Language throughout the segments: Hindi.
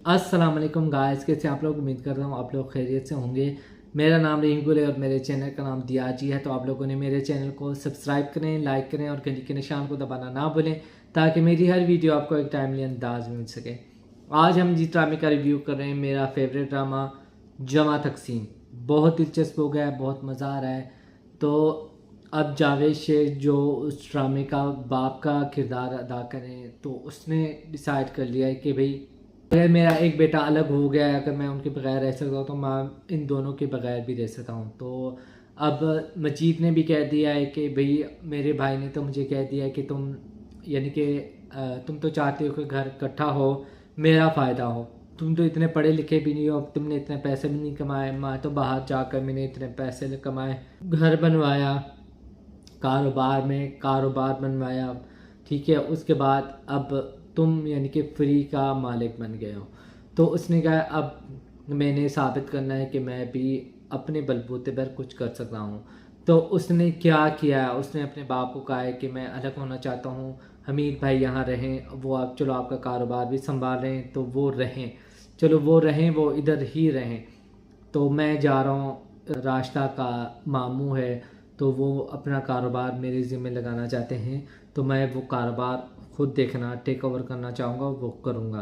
अस्सलाम वालेकुम गाइस, कैसे आप लोग। उम्मीद कर रहा हूँ आप लोग खैरियत से होंगे। मेरा नाम रहीम गुल है और मेरे चैनल का नाम दिया जी है। तो आप लोगों ने मेरे चैनल को सब्सक्राइब करें, लाइक करें और घंटी के निशान को दबाना ना भूलें ताकि मेरी हर वीडियो आपको एक टाइमली अंदाज में मिल सके। आज हम जिस ड्रामे का रिव्यू कर रहे हैं, मेरा फेवरेट ड्रामा जमा तकसीम। बहुत दिलचस्प हो गया है, बहुत मज़ा आ रहा है। तो अब जावेद शेख जो उस ड्रामे का बाप का किरदार अदा करें, तो उसने डिसाइड कर लिया है कि भाई अगर मेरा एक बेटा अलग हो गया है, अगर मैं उनके बगैर रह सकता हूँ तो मैं इन दोनों के बगैर भी रह सकता हूँ। तो अब मजीद ने भी कह दिया है कि भाई मेरे भाई ने तो मुझे कह दिया है कि तुम यानी कि तुम तो चाहते हो कि घर इकट्ठा हो, मेरा फ़ायदा हो। तुम तो इतने पढ़े लिखे भी नहीं हो, तुमने इतने पैसे भी नहीं कमाए। मैं तो बाहर जाकर मैंने इतने पैसे कमाए, घर बनवाया, कारोबार बनवाया। ठीक है, उसके बाद अब तुम यानी कि फ्री का मालिक बन गए हो। तो उसने कहा अब मैंने साबित करना है कि मैं भी अपने बलबूते पर कुछ कर सकता हूँ। तो उसने क्या किया, उसने अपने बाप को कहा है कि मैं अलग होना चाहता हूँ, हमीद भाई यहाँ रहें, वो आप चलो आपका कारोबार भी संभाल रहे हैं तो वो रहें, चलो वो रहें, वो इधर ही रहें। तो मैं जा रहा हूँ, रास्ता का मामू है तो वो अपना कारोबार मेरे ज़िम्मे लगाना चाहते हैं, तो मैं वो कारोबार खुद देखना टेक ओवर करना चाहूँगा, वो करूँगा।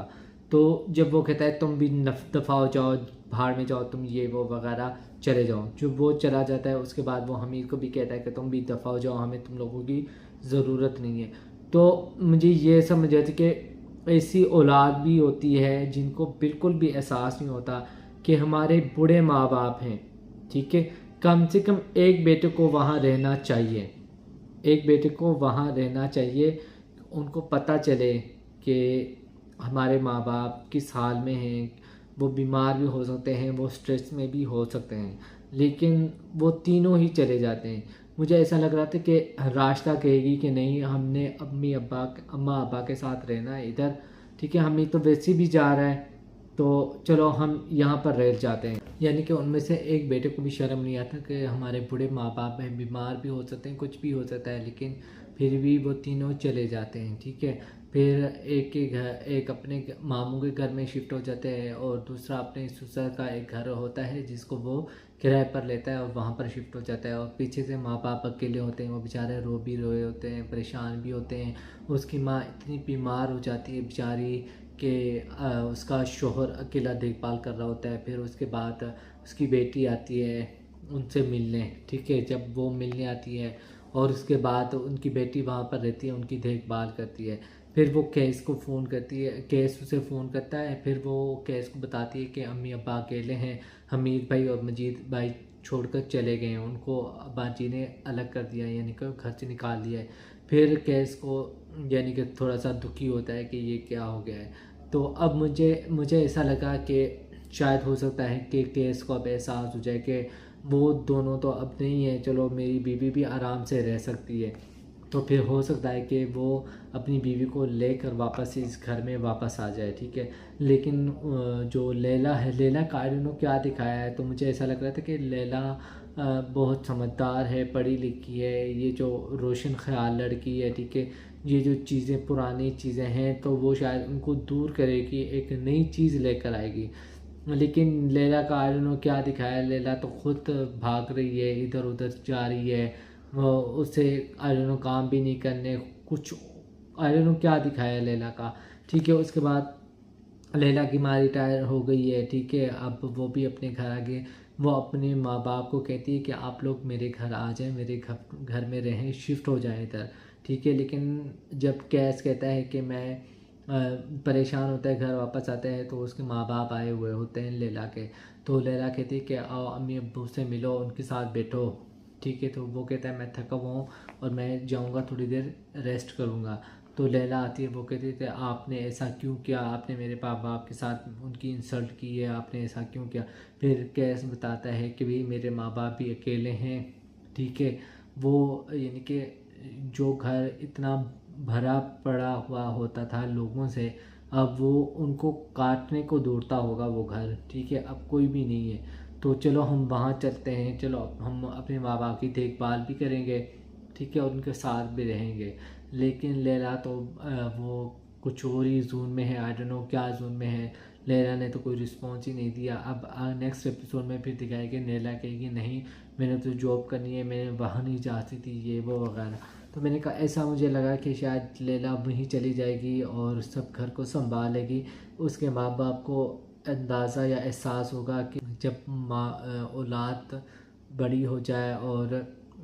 तो जब वो कहता है तुम भी दफ़ा हो जाओ, भाड़ में जाओ तुम, ये वो वगैरह, चले जाओ, जब वो चला जाता है उसके बाद वो हमीद को भी कहता है कि तुम भी दफ़ा हो जाओ, हमें तुम लोगों की ज़रूरत नहीं है। तो मुझे ये समझ आती कि ऐसी औलाद भी होती है जिनको बिल्कुल भी एहसास नहीं होता कि हमारे बूढ़े माँ बाप हैं। ठीक है, कम से कम एक बेटे को वहाँ रहना चाहिए, एक बेटे को वहाँ रहना चाहिए, उनको पता चले कि हमारे माँ बाप किस हाल में हैं। वो बीमार भी हो सकते हैं, वो स्ट्रेस में भी हो सकते हैं, लेकिन वो तीनों ही चले जाते हैं। मुझे ऐसा लग रहा था कि रास्ता कहेगी कि नहीं, हमने अम्मा अब्बा के साथ रहना है इधर। ठीक है, हमें तो वैसे भी जा रहा है, तो चलो हम यहाँ पर रह जाते हैं। यानी कि उनमें से एक बेटे को भी शर्म नहीं आता कि हमारे बूढ़े माँ बाप हैं, बीमार भी हो सकते हैं, कुछ भी हो सकता है, लेकिन फिर भी वो तीनों चले जाते हैं। ठीक है, फिर एक अपने मामू के घर में शिफ्ट हो जाते हैं और दूसरा अपने ससुर का एक घर होता है जिसको वो किराए पर लेता है और वहाँ पर शिफ्ट हो जाता है। और पीछे से माँ बाप अकेले होते हैं, वो बेचारे रो भी रोए होते हैं, परेशान भी होते हैं। उसकी माँ इतनी बीमार हो जाती है बेचारी कि उसका शोहर अकेला देखभाल कर रहा होता है। फिर उसके बाद उसकी बेटी आती है उनसे मिलने। ठीक है, जब वो मिलने आती है और उसके बाद उनकी बेटी वहाँ पर रहती है, उनकी देखभाल करती है। फिर वो कैस को फ़ोन करती है, कैस उसे फ़ोन करता है। फिर वो कैस को बताती है कि अम्मी अब्बा अकेले हैं, हमीद भाई और मजीद भाई छोड़कर चले गए हैं, उनको अब्बा जी ने अलग कर दिया है, यानी कि घर से निकाल दिया है। फिर कैस को यानी कि थोड़ा सा दुखी होता है कि ये क्या हो गया है। तो अब मुझे मुझे ऐसा लगा कि शायद हो सकता है कि केस को अब एहसास हो जाए कि वो दोनों तो अब नहीं है, चलो मेरी बीवी भी आराम से रह सकती है। तो फिर हो सकता है कि वो अपनी बीवी को लेकर वापस इस घर में वापस आ जाए। ठीक है, लेकिन जो लैला है, लैला का ने क्या दिखाया है, तो मुझे ऐसा लग रहा था कि लैला बहुत समझदार है, पढ़ी लिखी है, ये जो रोशन ख्याल लड़की है। ठीक है, ये जो चीज़ें पुरानी चीज़ें हैं तो वो शायद उनको दूर करेगी, एक नई चीज़ लेकर आएगी। लेकिन लैला का क्या दिखाया, लैला तो खुद भाग रही है, इधर उधर जा रही है, वो उसे काम भी नहीं करने कुछ, क्या दिखाया लैला का। ठीक है, उसके बाद लैला की माँ रिटायर हो गई है। ठीक है, अब वो भी अपने घर आ गए। वो अपने माँ बाप को कहती है कि आप लोग मेरे घर आ जाएं, मेरे घर में रहें, शिफ्ट हो जाएं इधर। ठीक है, लेकिन जब कैस कहता है कि मैं परेशान होता है, घर वापस आता है, तो उसके माँ बाप आए हुए होते हैं लैला के। तो लैला कहती है कि आओ अम्मी अब्बू से मिलो, उनके साथ बैठो। ठीक है, तो वो कहता है मैं थका हुआ हूँ और मैं जाऊँगा, थोड़ी देर रेस्ट करूँगा। तो लैला आती है, वो कहती है आपने ऐसा क्यों किया, आपने मेरे माँ बाप के साथ उनकी इंसल्ट की है, आपने ऐसा क्यों किया। फिर कैस बताता है कि भाई मेरे माँ बाप भी अकेले हैं। ठीक है, वो यानी कि जो घर इतना भरा पड़ा हुआ होता था लोगों से, अब वो उनको काटने को दौड़ता होगा वो घर। ठीक है, अब कोई भी नहीं है, तो चलो हम वहाँ चलते हैं, चलो हम अपने माँ बाप की देखभाल भी करेंगे। ठीक है, और उनके साथ भी रहेंगे। लेकिन लैला तो वो कुछ और ही जोन में है, आई डोंट नो क्या जोन में है। लैला ने तो कोई रिस्पॉन्स ही नहीं दिया। अब नेक्स्ट एपिसोड में फिर दिखाया कि लैला कहेगी नहीं मैंने तो जॉब करनी है, मैं वहाँ नहीं जाती थी, ये वो वगैरह। तो मैंने कहा ऐसा मुझे लगा कि शायद लैला वहीं चली जाएगी और सब घर को संभालेगी। उसके माँ बाप को अंदाज़ा या एहसास होगा कि जब औलाद बड़ी हो जाए और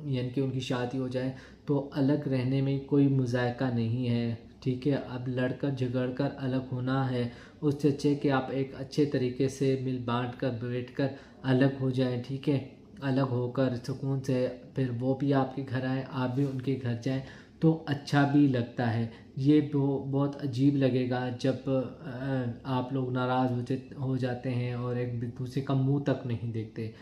यानी कि उनकी शादी हो जाए तो अलग रहने में कोई मुज़ायका नहीं है, ठीक है। अब लड़कर झगड़ कर अलग होना है, उससे अच्छे कि आप एक अच्छे तरीके से मिल बांट कर बैठ कर अलग हो जाएं, ठीक है। अलग होकर सुकून से फिर वो भी आपके घर आए, आप भी उनके घर जाएं, तो अच्छा भी लगता है। ये बहुत अजीब लगेगा जब आप लोग नाराज़ हो जाते हैं और एक दूसरे का मुंह तक नहीं देखते।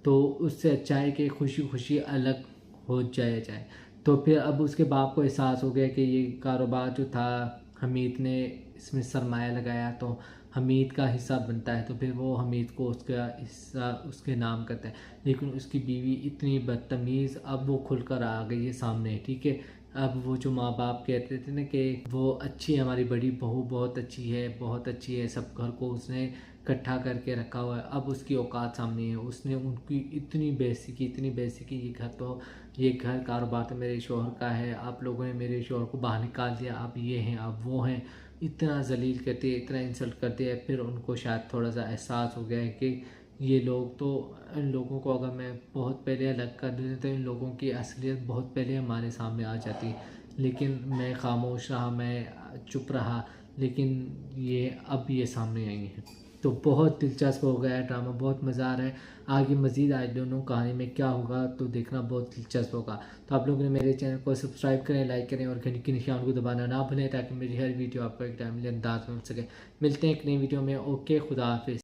तो उससे अच्छा है कि खुशी खुशी अलग हो जाए। तो फिर अब उसके बाप को एहसास हो गया कि ये कारोबार जो था हमीद ने इसमें सरमाया लगाया तो हमीद का हिस्सा बनता है। तो फिर वो हमीद को उसका हिस्सा उसके नाम करता है। लेकिन उसकी बीवी इतनी बदतमीज़ अब वो खुलकर आ गई है सामने, ठीक है। अब वो जो माँ बाप कहते थे ना कि वो अच्छी है, हमारी बड़ी बहू बहुत अच्छी है, बहुत अच्छी है, सब घर को उसने इकट्ठा करके रखा हुआ है, अब उसकी औकात सामने है। उसने उनकी इतनी बेइज्जती की ये घर कारोबार तो मेरे शौहर का है, आप लोगों ने मेरे शौहर को बाहर निकाल दिया, अब ये हैं अब वो हैं, इतना जलील करते इतना इंसल्ट करते हैं। फिर उनको शायद थोड़ा सा एहसास हो गया है कि ये लोग तो, इन लोगों को अगर मैं बहुत पहले अलग कर देते तो इन लोगों की असलियत बहुत पहले हमारे सामने आ जाती। लेकिन मैं खामोश रहा, मैं चुप रहा, लेकिन ये सामने आई हैं। तो बहुत दिलचस्प हो गया है ड्रामा, बहुत मज़ा आ रहा है। आगे मज़ीद आई दोनों कहानी में क्या होगा तो देखना बहुत दिलचस्प होगा। तो आप लोगों ने मेरे चैनल को सब्सक्राइब करें, लाइक करें और घंटी के निशान को दबाना ना भूलें ताकि मेरी हर वीडियो आपको एक टाइमली अंदाज में मिल सके। मिलते हैं एक नई वीडियो में। ओके, खुदा हाफिज़।